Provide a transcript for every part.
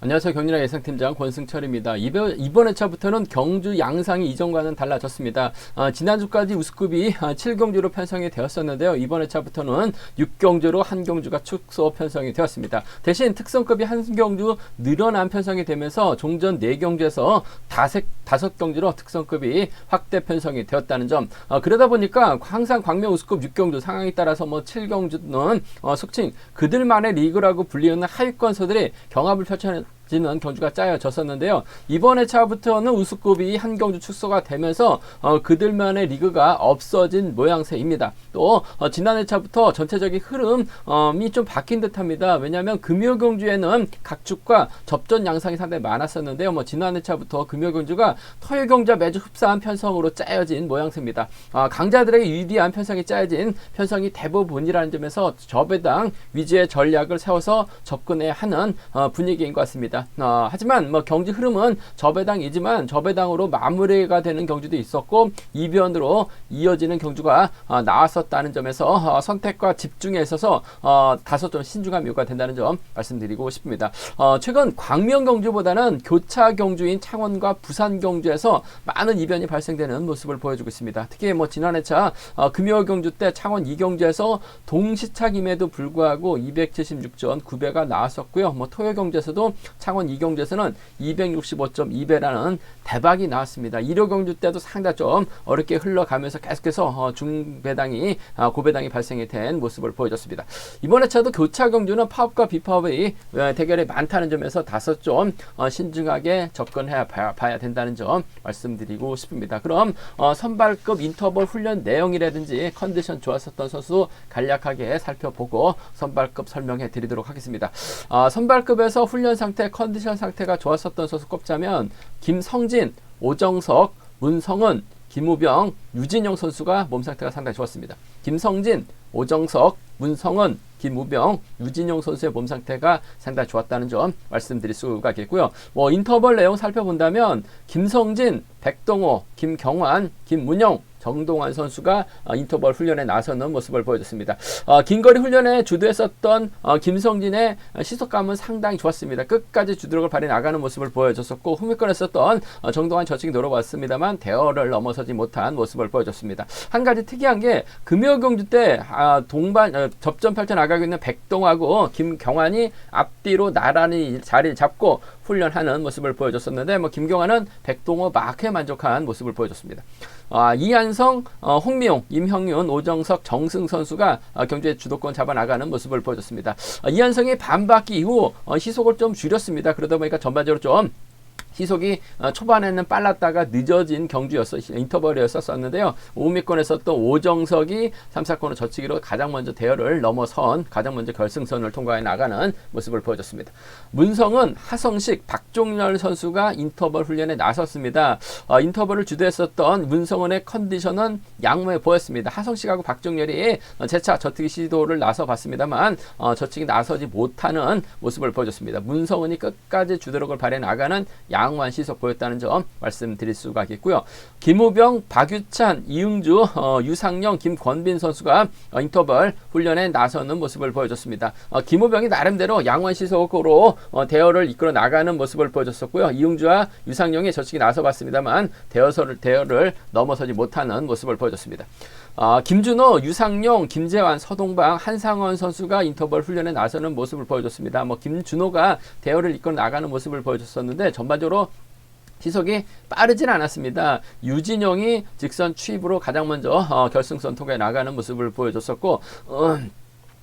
안녕하세요. 경리나 예상팀장 권승철입니다. 이번 회차부터는 경주 양상이 이전과는 달라졌습니다. 지난주까지 우수급이 7경주로 편성이 되었었는데요. 이번 회차부터는 6경주로 한 경주가 축소 편성이 되었습니다. 대신 특성급이 한 경주 늘어난 편성이 되면서 종전 4경주에서 5경주로 특성급이 확대 편성이 되었다는 점. 그러다 보니까 항상 광명 우수급 6경주 상황에 따라서 7경주는 속칭 그들만의 리그라고 불리는 하위권서들이 경합을 펼쳐는 경주가 짜여졌었는데요. 이번 회차부터는 우수급이 한 경주 축소가 되면서 그들만의 리그가 없어진 모양새입니다. 또 지난 회차부터 전체적인 흐름이 좀 바뀐 듯합니다. 왜냐하면 금요 경주에는 각축과 접전 양상이 상당히 많았었는데요. 지난 회차부터 금요 경주가 토요 경주와 매주 흡사한 편성으로 짜여진 모양새입니다. 강자들에게 유리한 편성이 짜여진 편성이 대부분이라는 점에서 저배당 위주의 전략을 세워서 접근해야 하는 분위기인 것 같습니다. 하지만 경주 흐름은 저배당이지만 저배당으로 마무리가 되는 경주도 있었고 이변으로 이어지는 경주가 나왔었다는 점에서 선택과 집중에 있어서 다소 좀 신중함이 요구가 된다는 점 말씀드리고 싶습니다. 최근 광명 경주보다는 교차 경주인 창원과 부산 경주에서 많은 이변이 발생되는 모습을 보여주고 있습니다. 특히 지난 회차 금요 경주 때 창원 2경주에서 동시착임에도 불구하고 276전 9배가 나왔었고요. 토요 경주에서도 창원 2경주에서는 265.2배라는 대박이 나왔습니다. 1호 경주 때도 상당히 좀 어렵게 흘러가면서 계속해서 중배당이 고배당이 발생이 된 모습을 보여줬습니다. 이번 회차도 교차 경주는 파업과 비파업의 대결이 많다는 점에서 다소 좀 신중하게 접근해야 봐야 된다는 점 말씀드리고 싶습니다. 그럼 선발급 인터벌 훈련 내용이라든지 컨디션 좋았었던 선수 간략하게 살펴보고 선발급 설명해 드리도록 하겠습니다. 선발급에서 훈련 상태, 컨디션 상태가 좋았었던 선수 꼽자면 김성진, 오정석, 문성은, 김우병, 유진영 선수가 몸 상태가 상당히 좋았습니다. 김성진, 오정석, 문성은, 김우병, 유진용 선수의 몸 상태가 상당히 좋았다는 점 말씀드릴 수가 있겠고요. 인터벌 내용 살펴본다면 김성진, 백동호, 김경환, 김문영, 정동환 선수가 인터벌 훈련에 나서는 모습을 보여줬습니다. 긴거리 훈련에 주도했었던 김성진의 시속감은 상당히 좋았습니다. 끝까지 주도력을 발휘해 나가는 모습을 보여줬었고 후미권에 었던 정동환 저측이 노려봤습니다만 대어를 넘어서지 못한 모습을 보여줬습니다. 한 가지 특이한 게 금요 경주 때 접전 펼쳐 나가고 있는 백동하고 김경환이 앞뒤로 나란히 자리를 잡고 훈련하는 모습을 보여줬었는데 김경환은 백동호 마크에 만족한 모습을 보여줬습니다. 이한성, 홍미용, 임형윤, 오정석, 정승 선수가 경주의 주도권 잡아나가는 모습을 보여줬습니다. 이한성이 반바퀴 이후 시속을 좀 줄였습니다. 그러다 보니까 전반적으로 좀 시속이 초반에는 빨랐다가 늦어진 인터벌이었었는데요. 5위권에서 또 오정석이 3, 4코너 저치기로 가장 먼저 대열을 넘어선 가장 먼저 결승선을 통과해 나가는 모습을 보여줬습니다. 문성은 하성식, 박종렬 선수가 인터벌 훈련에 나섰습니다. 인터벌을 주도했었던 문성은의 컨디션은 양호해 보였습니다. 하성식하고 박종렬이 재차 저치기 시도를 나서봤습니다만 저치기 나서지 못하는 모습을 보여줬습니다. 문성은이 끝까지 주도력을 발휘해 나가는 양호한 시속 보였다는 점 말씀드릴 수가 있겠고요. 김우병, 박유찬, 이응주, 유상영, 김권빈 선수가 인터벌 훈련에 나서는 모습을 보여줬습니다. 김우병이 나름대로 양호한 시속으로 대열을 이끌어 나가는 모습을 보여줬었고요. 이응주와 유상영이 저측이 나서봤습니다만 대열을 넘어서지 못하는 모습을 보여줬습니다. 김준호, 유상용, 김재환, 서동방, 한상원 선수가 인터벌 훈련에 나서는 모습을 보여줬습니다. 김준호가 대열을 이끌어 나가는 모습을 보여줬었는데 전반적으로 시속이 빠르진 않았습니다. 유진영이 직선 추입으로 가장 먼저 결승선 통과해 나가는 모습을 보여줬었고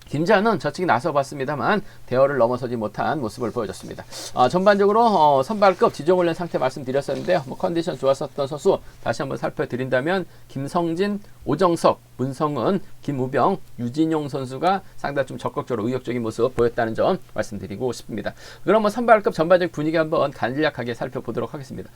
김재환은 저측이 나서봤습니다만 대열을 넘어서지 못한 모습을 보여줬습니다. 전반적으로 선발급 지정훈련 상태 말씀드렸었는데요. 컨디션 좋았었던 선수 다시 한번 살펴드린다면 김성진, 오정석, 문성은, 김우병, 유진용 선수가 상당히 좀 적극적으로 의욕적인 모습 보였다는 점 말씀드리고 싶습니다. 그럼 선발급 전반적 분위기 한번 간략하게 살펴보도록 하겠습니다.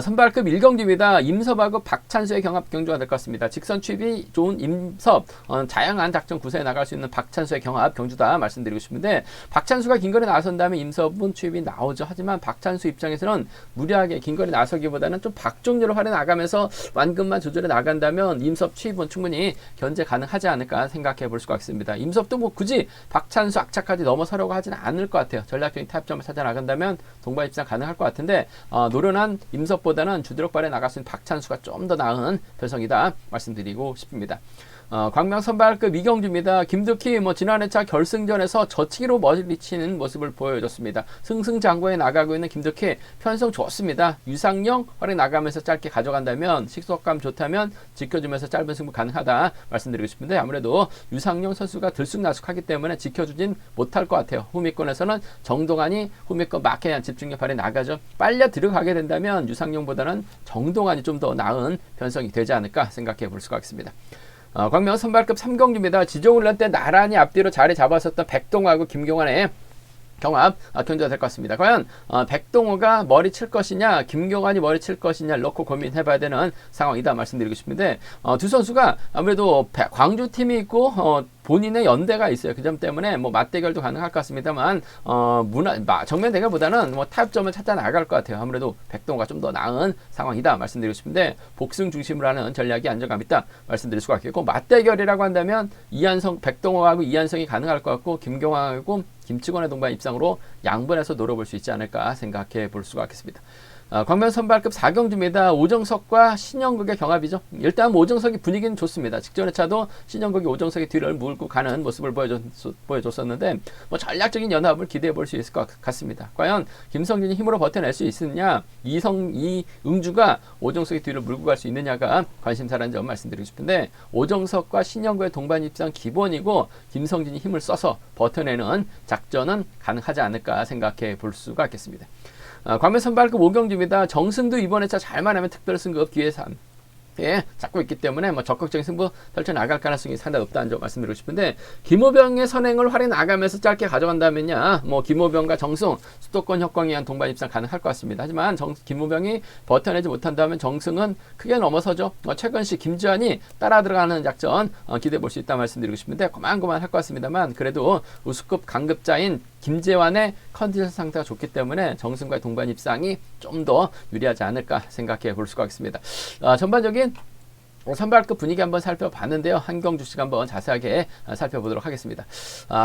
선발급 1경기입니다. 임섭하고 박찬수의 경합 경주가 될 것 같습니다. 직선 추입이 좋은 임섭, 다양한 작전 구사에 나갈 수 있는 박찬수의 경합 경주다 말씀드리고 싶은데 박찬수가 긴거리 나선다면 임섭은 추입이 나오죠. 하지만 박찬수 입장에서는 무리하게 긴거리 나서기보다는 좀 박종렬을 활용해 나가면서 완급만 조절해 나간다면 임섭 추입은 충분히 견제 가능하지 않을까 생각해 볼 수가 있습니다. 임섭도 뭐 굳이 박찬수 악착까지 넘어서려고 하지는 않을 것 같아요. 전략적인 타협점을 찾아 나간다면 동반 입상 가능할 것 같은데 노련한 임섭보다는 주드럭발에 나갈 수 있는 박찬수가 좀 더 나은 편성이다 말씀드리고 싶습니다. 광명 선발급 이경주입니다. 김득희 지난 회차 결승전에서 저치기로 머리치는 모습을 보여줬습니다. 승승장구에 나가고 있는 김득희 편성 좋습니다. 유상영 활에 나가면서 짧게 가져간다면 식속감 좋다면 지켜주면서 짧은 승부 가능하다 말씀드리고 싶은데 아무래도 유상영 선수가 들쑥날쑥하기 때문에 지켜주진 못할 것 같아요. 후미권에서는 정동환이 후미권 마크에 대한 집중력 발에 나가죠. 빨려 들어가게 된다면 유상영보다는 정동환이 좀 더 나은 편성이 되지 않을까 생각해 볼 수가 있습니다. 광명 선발급 3경주입니다. 지정훈련 때 나란히 앞뒤로 자리 잡았었던 백동호하고 김경환의 경합 견제가 될 것 같습니다. 과연 백동호가 머리 칠 것이냐 김경환이 머리 칠 것이냐 놓고 고민해봐야 되는 상황이다 말씀드리고 싶은데 두 선수가 아무래도 광주팀이 있고 본인의 연대가 있어요. 그 점 때문에 맞대결도 가능할 것 같습니다만 정면 대결보다는 타협점을 찾아 나갈 것 같아요. 아무래도 백동호가 좀 더 나은 상황이다 말씀드리고 싶은데 복승 중심으로 하는 전략이 안정감 있다 말씀드릴 수가 있겠고 맞대결이라고 한다면 백동호하고 이한성이 가능할 것 같고 김경환하고 김치권의 동반 입상으로 양분해서 노려볼 수 있지 않을까 생각해 볼 수가 있겠습니다. 광명 선발급 4경주입니다. 오정석과 신영극의 경합이죠. 일단 오정석이 분위기는 좋습니다. 직전의 차도 신영극이 오정석의 뒤를 물고 가는 모습을 보여줬었는데 전략적인 연합을 기대해 볼 수 있을 것 같습니다. 과연 김성진이 힘으로 버텨낼 수 있느냐 이응주가 오정석의 뒤를 물고 갈 수 있느냐가 관심사라는 점 말씀드리고 싶은데 오정석과 신영극의 동반 입상 기본이고 김성진이 힘을 써서 버텨내는 작전은 가능하지 않을까 생각해 볼 수가 있겠습니다. 광명 선발급 5경주입니다. 정승도 이번 회차 잘만 하면 특별 승급 기회 잡고 있기 때문에 적극적인 승부 펼쳐나갈 가능성이 상당히 높다는 점 말씀드리고 싶은데 김호병의 선행을 활에 나가면서 짧게 가져간다면야 김호병과 정승 수도권 협공에 의한 동반 입상 가능할 것 같습니다. 하지만 김호병이 버텨내지 못한다면 정승은 크게 넘어서죠. 최근시 김주환이 따라 들어가는 작전 기대해 볼 수 있다 말씀드리고 싶은데 고만고만 할 것 같습니다만 그래도 우수급 강급자인 김재환의 컨디션 상태가 좋기 때문에 정승과의 동반 입상이 좀 더 유리하지 않을까 생각해 볼 수가 있습니다. 전반적인 선발급 분위기 한번 살펴봤는데요. 한경주씨가 한번 자세하게 살펴보도록 하겠습니다.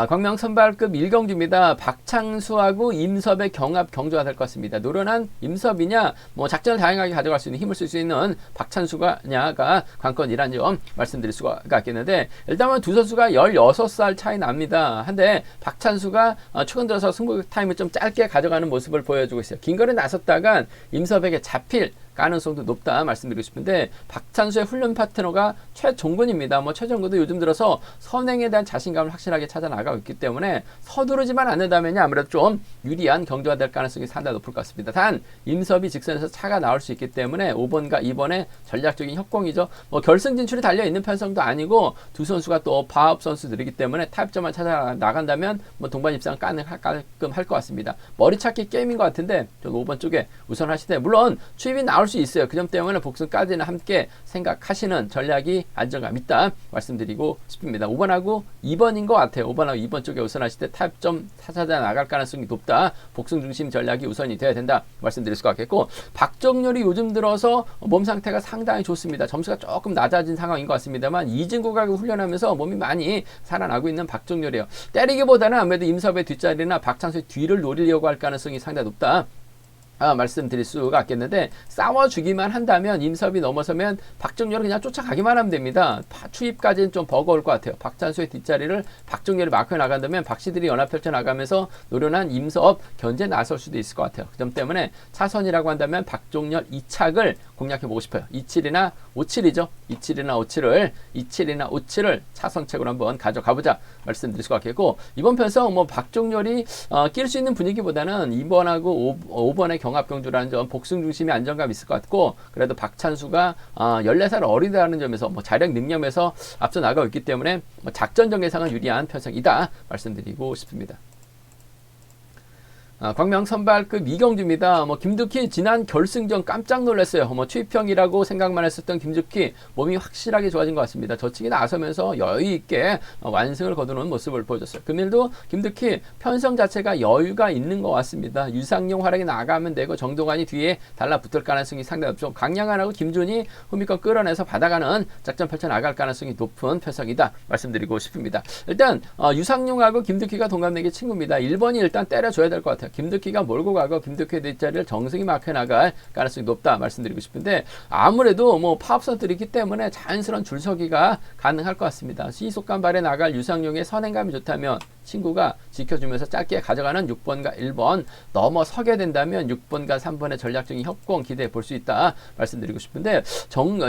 광명 선발급 1경주입니다. 박창수하고 임섭의 경합 경주가 될 것 같습니다. 노련한 임섭이냐 작전을 다양하게 가져갈 수 있는 힘을 쓸 수 있는 박찬수가냐가 관건이라는 점 말씀드릴 수가 있겠는데 일단은 두 선수가 16살 차이 납니다. 한데 박찬수가 최근 들어서 승부 타임을 좀 짧게 가져가는 모습을 보여주고 있어요. 긴 거리에 나섰다간 임섭에게 잡힐 가능성도 높다 말씀드리고 싶은데 박찬수의 훈련 파트너가 최종근입니다. 최종근도 요즘 들어서 선행에 대한 자신감을 확실하게 찾아 나가고 있기 때문에 서두르지만 않는다면 아무래도 좀 유리한 경주가 될 가능성이 상당히 높을 것 같습니다. 단 임섭이 직선에서 차가 나올 수 있기 때문에 5번과 2번의 전략적인 협공이죠. 결승 진출이 달려있는 편성도 아니고 두 선수가 또 파업 선수들이기 때문에 타협점만 찾아 나간다면 동반 입상 가끔 할 것 같습니다. 머리 찾기 게임인 것 같은데 저 5번 쪽에 우선 하시되 물론 추입이 나올 수 있어요. 그 점 때문에 복승까지는 함께 생각하시는 전략이 안정감 있다 말씀드리고 싶습니다. 5번하고 2번인 것 같아요. 5번하고 2번 쪽에 우선하실 때 타협점 찾아 나갈 가능성이 높다. 복승 중심 전략이 우선이 돼야 된다 말씀드릴 수가 있겠고 박정렬이 요즘 들어서 몸 상태가 상당히 좋습니다. 점수가 조금 낮아진 상황인 것 같습니다만 이진국하고 훈련하면서 몸이 많이 살아나고 있는 박정렬이에요. 때리기보다는 아무래도 임섭의 뒷자리나 박찬수의 뒤를 노리려고 할 가능성이 상당히 높다. 말씀드릴 수가 있겠는데 싸워주기만 한다면 임섭이 넘어서면 박정렬은 그냥 쫓아가기만 하면 됩니다. 추입까지는 좀 버거울 것 같아요. 박찬수의 뒷자리를 박정렬이 마크해 나간다면 박씨들이 연합 펼쳐 나가면서 노련한 임섭 견제 나설 수도 있을 것 같아요. 그 점 때문에 차선이라고 한다면 박정렬 2착을 공략해보고 싶어요. 27이나 57이죠. 27이나 57을 차선책으로 한번 가져가보자 말씀드릴 수가 있겠고 이번 편성 박정렬이 낄 수 있는 분위기보다는 2번하고 5번의 경합 경주라는 점 복승 중심이 안정감 있을 것 같고 그래도 박찬수가 14살 어리다는 점에서 자력 능력에서 앞서 나가고 있기 때문에 작전적 예상은 유리한 편성이다 말씀드리고 싶습니다. 광명 선발급 이경주입니다. 김두키 지난 결승전 깜짝 놀랐어요. 취입형이라고 생각만 했었던 김두키 몸이 확실하게 좋아진 것 같습니다. 저치기 나서면서 여유 있게 완승을 거두는 모습을 보여줬어요. 금일도 김두키 편성 자체가 여유가 있는 것 같습니다. 유상용 활약이 나가면 되고 정동환이 뒤에 달라붙을 가능성이 상당히 높죠. 강양환하고 김준이 후미권 끌어내서 받아가는 작전 펼쳐 나갈 가능성이 높은 편성이다 말씀드리고 싶습니다. 일단 유상용하고 김두키가 동갑내기 친구입니다. 1번이 일단 때려줘야 될 것 같아요. 김두키가 몰고 가고 김두키의 뒷자리를 정승이 막혀 나갈 가능성이 높다 말씀드리고 싶은데 아무래도 파업 선수들이 있기 때문에 자연스러운 줄서기가 가능할 것 같습니다. 시속간발에 나갈 유상용의 선행감이 좋다면 친구가 지켜주면서 짧게 가져가는 6번과 1번 넘어서게 된다면 6번과 3번의 전략적인 협공 기대해 볼 수 있다 말씀드리고 싶은데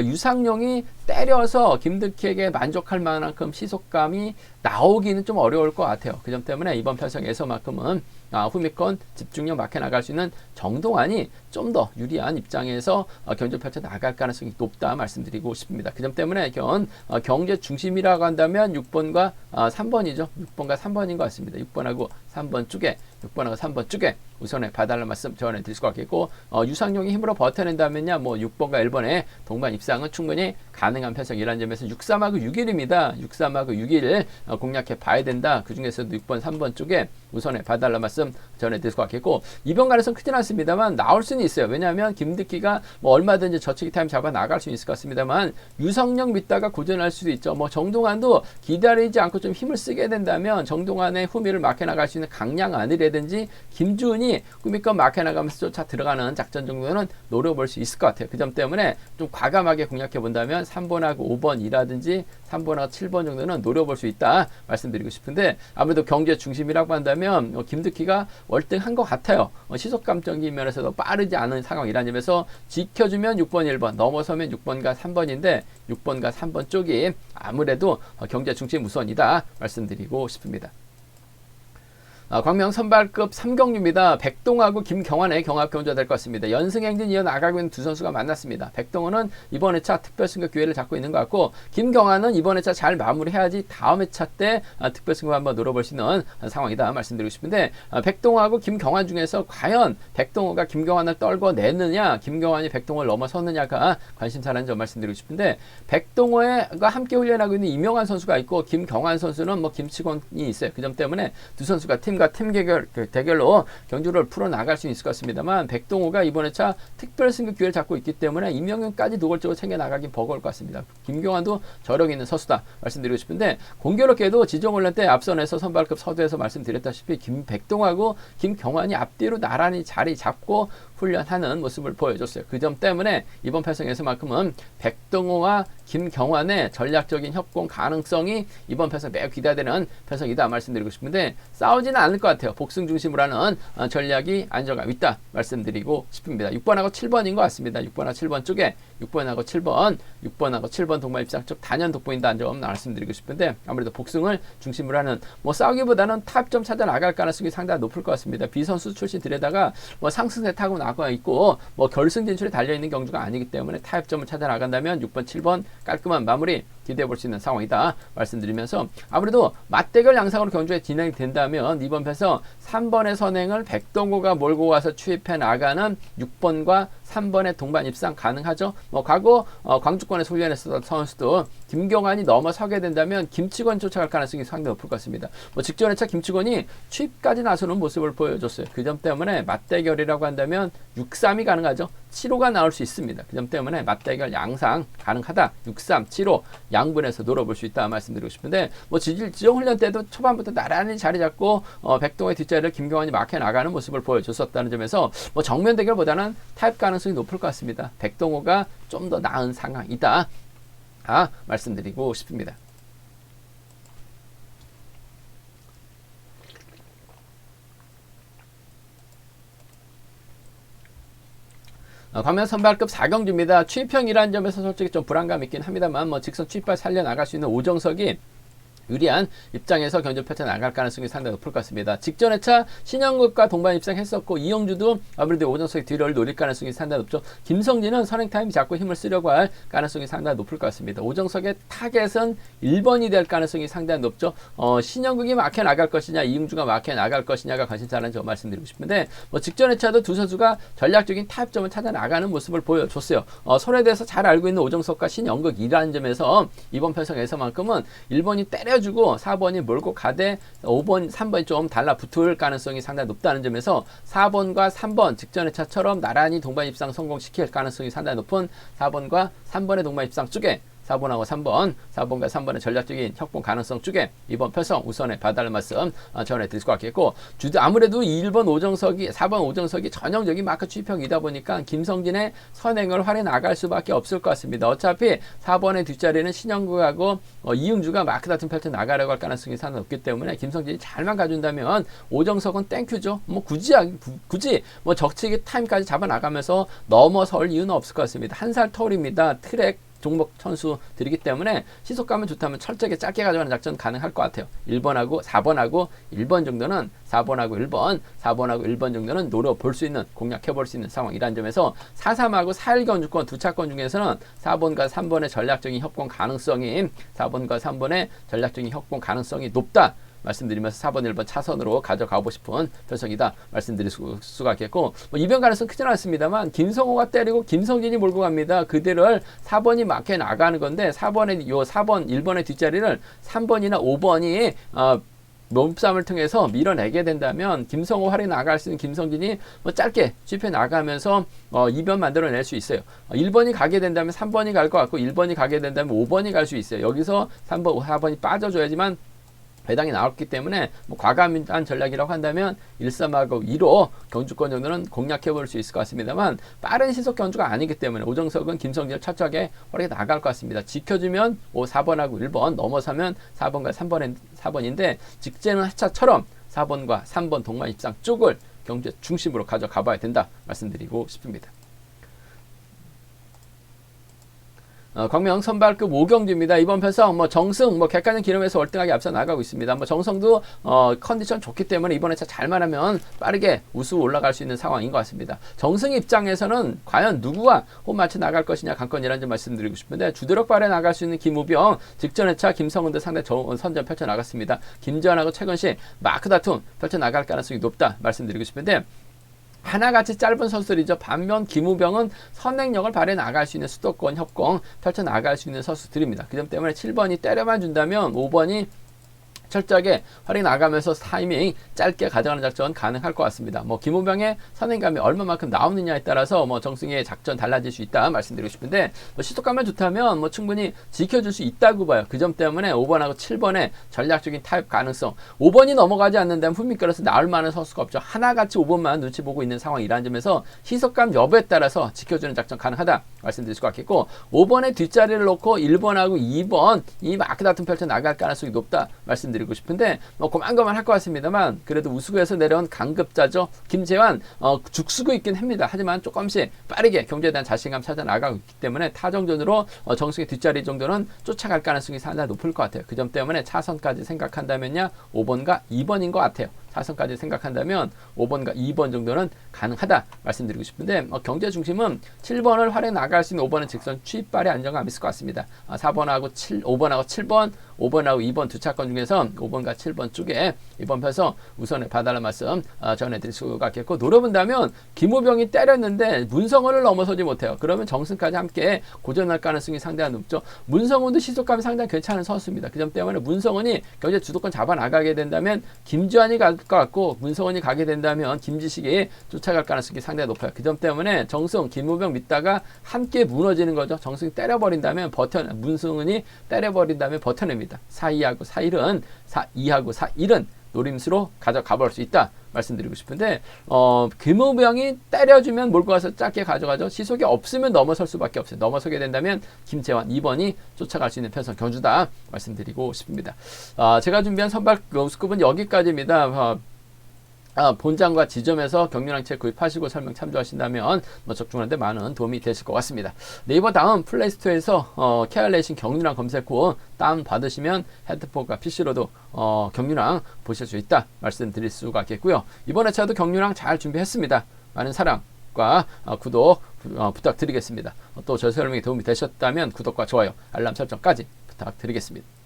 유상용이 때려서 김두키에게 만족할 만큼 시속감이 나오기는 좀 어려울 것 같아요. 그 점 때문에 이번 편성에서만큼은 후미권 집중력 막혀 나갈 수 있는 정동환이 좀 더 유리한 입장에서 경주 펼쳐 나갈 가능성이 높다 말씀드리고 싶습니다. 그 점 때문에 경제 중심이라고 한다면 6번과 3번이죠. 6번과 3번인 것 같습니다. 6번하고 3번 쪽에 6번하고 3번 쪽에 우선에 봐달라는 말씀 전해드릴 것 같겠고 유상용이 힘으로 버텨낸다면야 6번과 1번의 동반 입상은 충분히 가능한 편성이라는 점에서 63하고 6일입니다. 63하고 6일 공략해 봐야 된다. 그 중에서도 6번, 3번 쪽에 우선에 봐달라는 말씀 전해드릴 것 같겠고 이번 가능성 크진 않습니다만 나올 수는 있어요. 왜냐하면 김두키가 얼마든지 저치기 타임 잡아 나갈 수 있을 것 같습니다만 유상용 믿다가 고전할 수도 있죠. 정동환도 기다리지 않고 좀 힘을 쓰게 된다면 정동환의 후미를 막혀 나갈 수 있는 강량안이라든지 김준이 후미권 막혀 나가면서 쫓아 들어가는 작전 정도는 노려볼 수 있을 것 같아요. 그 점 때문에 좀 과감하게 공략해 본다면 3번하고 5번이라든지 3번하고 7번 정도는 노려볼 수 있다 말씀드리고 싶은데 아무래도 경제 중심이라고 한다면 김두키가 월등한 것 같아요. 시속감적인 면에서도 빠르지 않은 상황이라는 점에서 지켜주면 6번, 1번 넘어서면 6번과 3번인데 6번과 3번 쪽이 아무래도 경제 중심 우선이다 말씀드리고 싶습니다. 광명 선발급 3경주입니다. 백동하고 김경환의 경합 경주가 될 것 같습니다. 연승행진 이어나가고 있는 두 선수가 만났습니다. 백동호는 이번 회차 특별승급 기회를 잡고 있는 것 같고 김경환은 이번 회차 잘 마무리해야지 다음 회차 때 특별승급 한번 노려볼 수 있는 상황이다 말씀드리고 싶은데 백동호하고 김경환 중에서 과연 백동호가 김경환을 떨궈내느냐 김경환이 백동호를 넘어섰느냐가 관심사라는 점 말씀드리고 싶은데 백동호가 함께 훈련하고 있는 이명환 선수가 있고 김경환 선수는 김치곤이 있어요. 그 점 때문에 두 선수가 팀 대결로 경주를 풀어나갈 수 있을 것 같습니다만 백동호가 이번 회차 특별승급 기회를 잡고 있기 때문에 임영윤까지 노골적으로 챙겨나가긴 버거울 것 같습니다. 김경환도 저력 있는 선수다 말씀드리고 싶은데 공교롭게도 지정훈련 때 앞선에서 선발급 서두에서 말씀드렸다시피 백동호하고 김경환이 앞뒤로 나란히 자리 잡고 훈련하는 모습을 보여줬어요. 그 점 때문에 이번 편성에서만큼은 백동호와 김경환의 전략적인 협공 가능성이 이번 편성 매우 기대되는 편성이다 말씀드리고 싶은데 싸우지는 않을 것 같아요. 복승 중심으로 하는 전략이 안정감 있다 말씀드리고 싶습니다. 6번하고 7번인 것 같습니다. 6번하고 7번 쪽에 6번하고 7번 동반 입상 쪽 단연 돋보인다는 점 말씀드리고 싶은데 아무래도 복승을 중심으로 하는 싸우기보다는 탑점 찾아 나갈 가능성이 상당히 높을 것 같습니다. 비선수 출신들에다가 상승세 타고 나가 있고 결승 진출에 달려있는 경주가 아니기 때문에 타협점을 찾아 나간다면 6번, 7번 깔끔한 마무리 기대해 볼 수 있는 상황이다 말씀드리면서 아무래도 맞대결 양상으로 경주에 진행이 된다면 이번 편성 3번의 선행을 백동호가 몰고 와서 추입해 나가는 6번과 3번의 동반 입상 가능하죠. 과거 광주권에서 훈련했었던 선수도 김경환이 넘어서게 된다면 김치곤 쫓아갈 가능성이 상당히 높을 것 같습니다. 직전 회차 김치곤이 추입까지 나서는 모습을 보여줬어요. 그 점 때문에 맞대결이라고 한다면 6-3이 가능하죠. 7-5가 나올 수 있습니다. 그 점 때문에 맞대결 양상 가능하다. 6-3, 7-5 양분에서 노려볼 수 있다 말씀드리고 싶은데 지정훈련 때도 초반부터 나란히 자리 잡고 백동호의 뒷자리를 김경환이 막혀 나가는 모습을 보여줬었다는 점에서 정면 대결보다는 타입 가능성이 높을 것 같습니다. 백동호가 좀 더 나은 상황이다 말씀드리고 싶습니다. 광명 선발급 4경주입니다. 취입형이라는 점에서 솔직히 좀 불안감 있긴 합니다만 직선 취입발 살려나갈 수 있는 오정석이 유리한 입장에서 경주 펼쳐 나갈 가능성이 상당히 높을 것 같습니다. 직전 회차 신영국과 동반 입상했었고 이영주도 아무래도 오정석의 뒤를 노릴 가능성이 상당히 높죠. 김성진은 선행 타임 잡고 힘을 쓰려고 할 가능성이 상당히 높을 것 같습니다. 오정석의 타겟은 1번이 될 가능성이 상당히 높죠. 신영국이 막혀 나갈 것이냐 이영주가 막혀 나갈 것이냐가 관심사라는 점 말씀드리고 싶은데 직전 회차도 두 선수가 전략적인 타협점을 찾아 나가는 모습을 보여줬어요. 서로에 대해서 잘 알고 있는 오정석과 신영국이라는 점에서 이번 편성에서만큼은 1번이 때려주고 4번이 몰고 가되 5번, 3번이 좀 달라붙을 가능성이 상당히 높다는 점에서 4번과 3번 직전 회차처럼 나란히 동반 입상 성공시킬 가능성이 상당히 높은 4번과 3번의 동반 입상 쪽에 4번하고 3번, 4번과 3번의 전략적인 협공 가능성 쪽에 이번 편성 우선에 봐달라는 말씀 전해드릴 것 같겠고, 아무래도 1번 오정석이 4번 오정석이 전형적인 마크 취평이다 보니까 김성진의 선행을 활용해 나갈 수밖에 없을 것 같습니다. 어차피 4번의 뒷자리는 신영국하고 이응주가 마크 다툼 펼쳐 나가려고 할 가능성이 상당히 높기 때문에 김성진이 잘만 가준다면 오정석은 땡큐죠. 굳이 적치기 타임까지 잡아 나가면서 넘어설 이유는 없을 것 같습니다. 한 살 터울입니다. 트랙 종목 선수들이기 때문에 시속감은 좋다면 철저하게 짧게 가져가는 작전 가능할 것 같아요. 1번하고 4번하고 1번 정도는 4번하고 1번 정도는 노려볼 수 있는, 공략해볼 수 있는 상황이라는 점에서 4-3하고 4-1 경주권 두 차권 중에서는 4번과 3번의 전략적인 협공 가능성이 높다 말씀드리면서 4번, 1번 차선으로 가져가고 싶은 편성이다 말씀드릴 수가 있겠고, 이변 가능성 크지는 않습니다만 김성호가 때리고 김성진이 몰고 갑니다. 그대를 4번이 막혀 나가는 건데 4번의 1번의 뒷자리를 3번이나 5번이 몸싸움을 통해서 밀어내게 된다면 김성호 활이 나갈 수 있는 김성진이 짧게 쥐혀 나가면서 이변 만들어낼 수 있어요. 1번이 가게 된다면 3번이 갈 것 같고 1번이 가게 된다면 5번이 갈 수 있어요. 여기서 3번, 4번이 빠져줘야지만 배당이 나왔기 때문에 과감한 전략이라고 한다면 1-3하고 2로 경주권 정도는 공략해볼 수 있을 것 같습니다만, 빠른 시속 경주가 아니기 때문에 오정석은 김성진을 철저하게 활용해 나갈 것 같습니다. 지켜주면 4번하고 1번, 넘어서면 4번과 4번인데 직전은 하차처럼 4번과 3번 동반 입상 쪽을 경주의 중심으로 가져가 봐야 된다 말씀드리고 싶습니다. 광명 선발급 5경주입니다. 이번 편성 정승 객관적 기름에서 월등하게 앞서 나가고 있습니다. 정성도 컨디션 좋기 때문에 이번 회차 잘만 하면 빠르게 우수 올라갈 수 있는 상황인 것 같습니다. 정승 입장에서는 과연 누구와 홈 맞춰 나갈 것이냐 관건이라는 점 말씀드리고 싶은데, 주도력 발휘 나갈 수 있는 김우병, 직전 회차 김성훈도 상당히 좋은 선전 펼쳐 나갔습니다. 김재환하고 최건식 마크 다툼 펼쳐 나갈 가능성이 높다 말씀드리고 싶은데, 하나같이 짧은 선수들이죠. 반면 김우병은 선행력을 발휘해 나갈 수 있는 수도권 협공 펼쳐 나갈 수 있는 선수들입니다. 그 점 때문에 7번이 때려만 준다면 5번이 철저하게 활용해 나가면서 타이밍 짧게 가져가는 작전 가능할 것 같습니다. 김우병의 선행감이 얼마만큼 나오느냐에 따라서 정승의 작전 달라질 수 있다 말씀드리고 싶은데, 시속감만 좋다면 충분히 지켜줄 수 있다고 봐요. 그 점 때문에 5번하고 7번의 전략적인 타협 가능성, 5번이 넘어가지 않는다면 훈민끌어서 나올 만한 선수가 없죠. 하나같이 5번만 눈치 보고 있는 상황이라는 점에서 시속감 여부에 따라서 지켜주는 작전 가능하다 말씀드릴 수 같겠고, 5번의 뒷자리를 놓고 1번하고 2번 이 마크 다툼 펼쳐 나갈 가능성이 높다 말씀드리고 싶은데, 고만고만 할 것 같습니다만 그래도 우수구에서 내려온 강급자죠. 김재환 죽쓰고 있긴 합니다. 하지만 조금씩 빠르게 경주에 대한 자신감 찾아 나가고 있기 때문에 타정전으로 정승의 뒷자리 정도는 쫓아갈 가능성이 상당히 높을 것 같아요. 그 점 때문에 차선까지 생각한다면요 5번과 2번인 것 같아요. 차선까지 생각한다면 5번과 2번 정도는 가능하다 말씀드리고 싶은데, 경제 중심은 7번을 활용해 나갈 수 있는 5번은 직선 취입발의 안정감이 있을 것 같습니다. 5번하고 7번, 5번하고 2번 두 차권 중에서 5번과 7번 쪽에 이번 편서 우선에 봐달라는 말씀 전해드릴 수가 있겠고, 노려본다면 김우병이 때렸는데 문성원을 넘어서지 못해요. 그러면 정승까지 함께 고전할 가능성이 상당히 높죠. 문성원도 시속감이 상당히 괜찮은 선수입니다. 그 점 때문에 문성원이 경제 주도권 잡아 나가게 된다면 김주환이 갈 것 같고, 문성원이 가게 된다면 김지식이 쫓아갈 가능성이 상당히 높아요. 그 점 때문에 정승, 김우병 믿다가 함께 무너지는 거죠. 정승이 때려버린다면 문성원이 때려버린다면 버텨냅니다. 4-2하고 4-1은 4-2하고 4-1은 노림수로 가져가 볼 수 있다 말씀드리고 싶은데, 김우병이 때려주면 몰고 가서 짧게 가져가죠. 시속이 없으면 넘어설 수밖에 없어요. 넘어서게 된다면 김재환 2번이 쫓아갈 수 있는 편성 경주다 말씀드리고 싶습니다. 제가 준비한 선발 우수급은 여기까지입니다. 본장과 지점에서 경륜항 책 구입하시고 설명 참조하신다면 적중하는데 많은 도움이 되실 것 같습니다. 네이버 다음 플레이스토어에서 케알레이싱 경륜항 검색 후 다운 받으시면 핸드폰과 PC로도 경륜항 보실 수 있다 말씀드릴 수가 있겠고요. 이번 회차도 경륜항 잘 준비했습니다. 많은 사랑과 구독 부탁드리겠습니다. 또 저 설명이 도움이 되셨다면 구독과 좋아요, 알람 설정까지 부탁드리겠습니다.